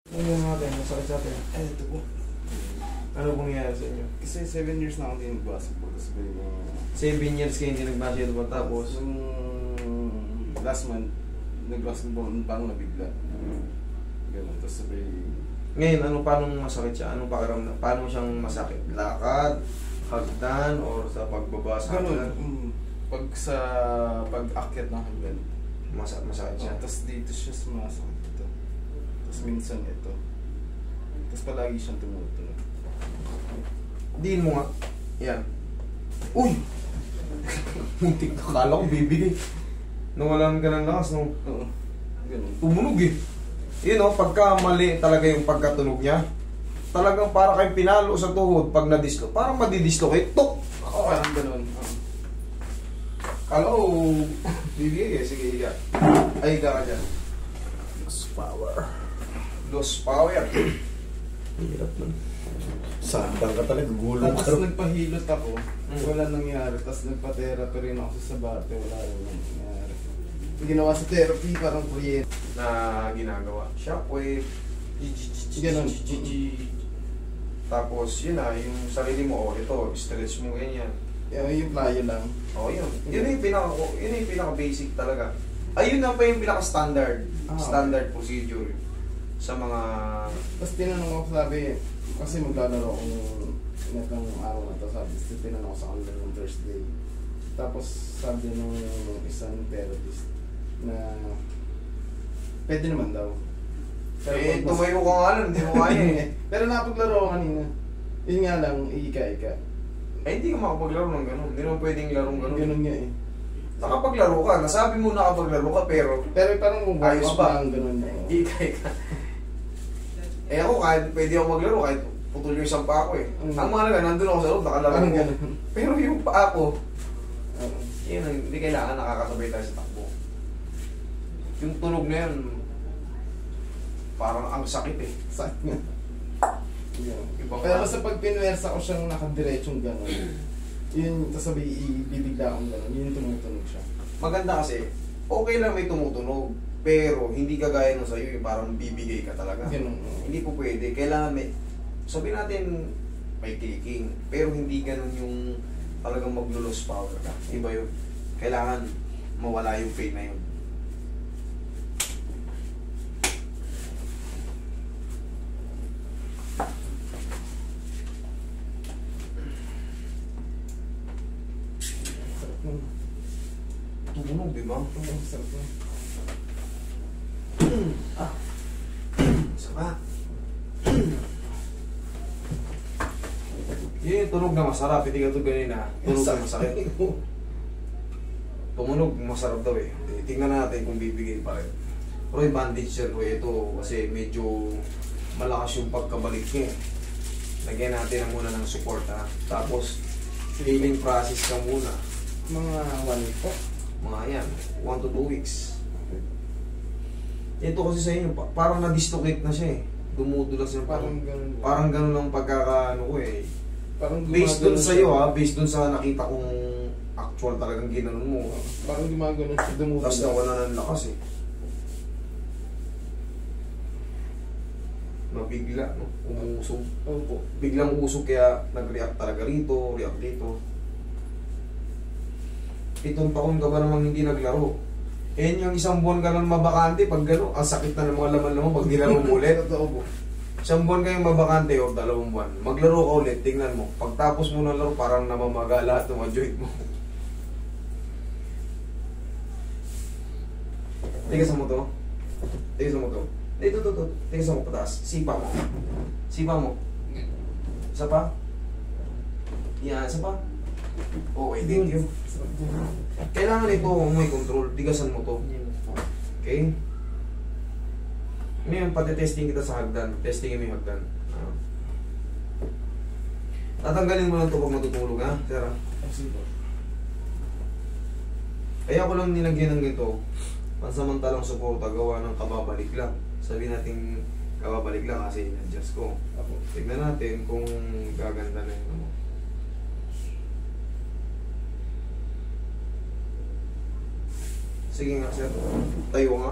Ano yung natin? Masakit sa atin. Ay, ito po. Ano pong nangyari sa inyo? Kasi 7 years na ako din nag-basketball. Tapos ba yung... 7 years kayo hindi nag-basketball tapos? Yung last month, nag-basketball, parang nabigla. Ganun. Tapos sabay... Ngayon, paano masakit siya? Anong pakiramdam? Paano siyang masakit? Lakad? Hagdan? Or sa pagbaba sa Ganun. hagdan? Pag-akyat ng hagdan. Masakit siya. Tapos dito siya sumasakit ito. Tapos minsan ito. Tapos palagi siyang tumutunog. Diin mo nga. Yan. Uy! Muntik na. Kala ko bibigay. Nawalan ka ng lakas, no? Oo. Ganun. Tumunog eh. Yun o, pagka mali talaga yung pagkatunog niya, talagang para kayong pinalo sa tuhod pag na-dislo. Parang madidislocate. Tok! Ako parang ganun. Kala ko bibigay eh. Sige, higa. Ay, higa ka dyan. Lost power. Lost power. Hirap nun. Sandang ka talaga, gulong ka. Tapos nagpahilot ako, wala nangyari. Tapos nagpa-therapy rin ako sa Sabate, wala rin nangyari. Ginawa sa therapy, parang kuryente. Na ginagawa. Shockwave. Ganun. Tapos yun na, yung sarili mo, ito, stretch mo ganyan. Yung playa lang. Yun. Yun yung pinaka-basic talaga. Ayun na pa yung pinaka-standard. Standard procedure sa mga... Tapos tinanong ako, sabi, kasi maglalaro ako netang araw na to, sabi, tinanong ako sa kanila ng Thursday. Tapos sabi nung isang therapist na pwede naman daw. Pero tumayo ko nga lang, hindi mo kaya eh. Pero napaglaro ako kanina. Yun nga lang, ika-ika. Hindi ka makapaglaro ng gano'n. Hindi naman pwedeng larong gano'n. Ganun nga eh. Nakapaglaro ka. Nasabi mo nakapaglaro ka pero Parang kung ayos ba? Ganun na. Ika-ika. Ako kahit pwede ako maglaro kahit putol yung isang paa ko eh. Ang mahalaga, nandun ako sa loob, nakalaro ko. Pero yung paa ko, yun, hindi kailangan nakakasabay tayo sa takbo. Yung tunog na yun, parang ang sakit eh. Sakit nga. Iba Pero pa. basta pag pinuwersa ko siyang nakadiretsyong gano'n, yun, tapos sabi, ibibigla akong gano'n, yun tumutunog siya. Maganda kasi, okay lang may tumutunog, pero hindi kagaya nung sa'yo, yung parang bibigay ka talaga. Ganun. Hindi po pwede. Kailangan may, sabihin natin, may clicking, pero hindi ganun yung talagang maglo-lose power ka. Iba yun. Kailangan mawala yung pain na yun. Tumunog, di ba? Sarap na. Isa pa. Yun yung tunog na masarap. Hindi ka ito ganina. Tunog na masakit. Tumunog, masarap daw eh. Tingnan natin kung bibigay pa rin. Pero yung bandage yan ko ito kasi medyo malakas yung pagkabalik niya. Lagyan natin na muna ng support ha. Tapos, healing process ka muna. Mga 1 week po. Mga yan, 1 to 2 weeks. Ito kasi sa inyo, parang na-dislocate na siya eh. Dumudulas yung parang ganun lang pagkakaano ko eh. Parang Based dun sa iyo ha, based dun sa nakita kong actual talagang ginanon mo. Parang gumagano siya, dumudulas. Tapos nawala ng lakas eh. Mabigla, no? Umusog. Opo. Biglang usog kaya nag-react talaga rito, react dito. 7 taon ka ba namang hindi naglaro? Eh yung isang buwan ka lang mabakante, pag gano'n, ang sakit na ng mga laman-laman pag nilaro mo ulit. Totoo po. Isang buwan kayong mabakante o 2 buwan. Maglaro ka ulit, tingnan mo. Pagtapos mo ng laro, parang namamaga lahat ng mga joint mo. Tigas mo to. Tigas mo to. Dito, to. Tigas mo pataas. Sipa mo. Sipa mo. Isa pa. Yan, isa pa. Okay, thank you. Kailangan ito may control. Tigasan mo to. Okay? Ngayon, pati-testing kita sa hagdan. Testingin mo yung hagdan. Tatanggalin mo lang ito pag matutulog, ha? Sir, kaya ko lang nilagyan ng ganito. Pansamantalang suporta, gawa ng kababalik lang. Sabihin natin kababalik lang kasi in-adjust ko. Tignan natin kung gaganda na yung ano. Sige nga, sir. Tayo nga.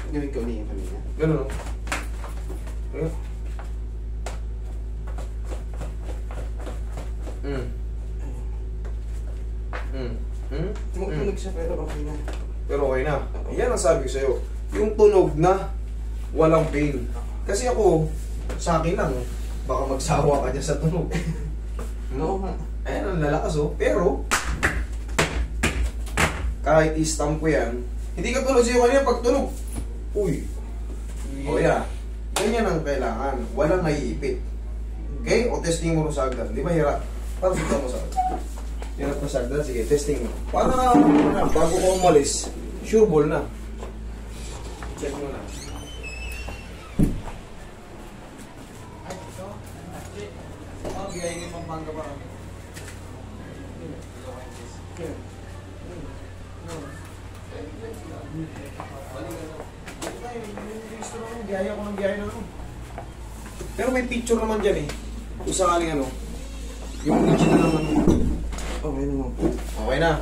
Gawin ko ulit yung kanina. Ganun, no? Ayun. Tumutunog siya pero okay na. Pero okay na. Yan ang sabi ko sa'yo. Yung tunog na walang pain. Kasi ako, sa akin lang, baka magsawa ka dyan sa tunog. Oo nga. Ayan, ang lalakas oh. Pero, kahit i-stamp ko yan, hindi ka tulad sa'yo kanina pag tunog. Uy. O yeah. Ganyan ang kailangan. Walang naiipit. Okay? O testing mo sa agdan. Di ba hirap? Para sa mo sa agdan. Hirap na sa agdan. Sige, testing mo. Para na, bago ko umalis, sure ball na. Check mo na. Ay, ito. Oh, bigay yung pampanga pa kami. Biyaya ko ng biyaya na ano. Pero may picture naman dyan eh. Kung sakaling ano, yung original naman. Okay naman po. Okay na.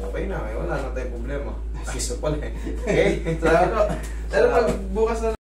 Okay na. Wala na tayong problema. Gusto pala eh. Okay? Pero pag bukas na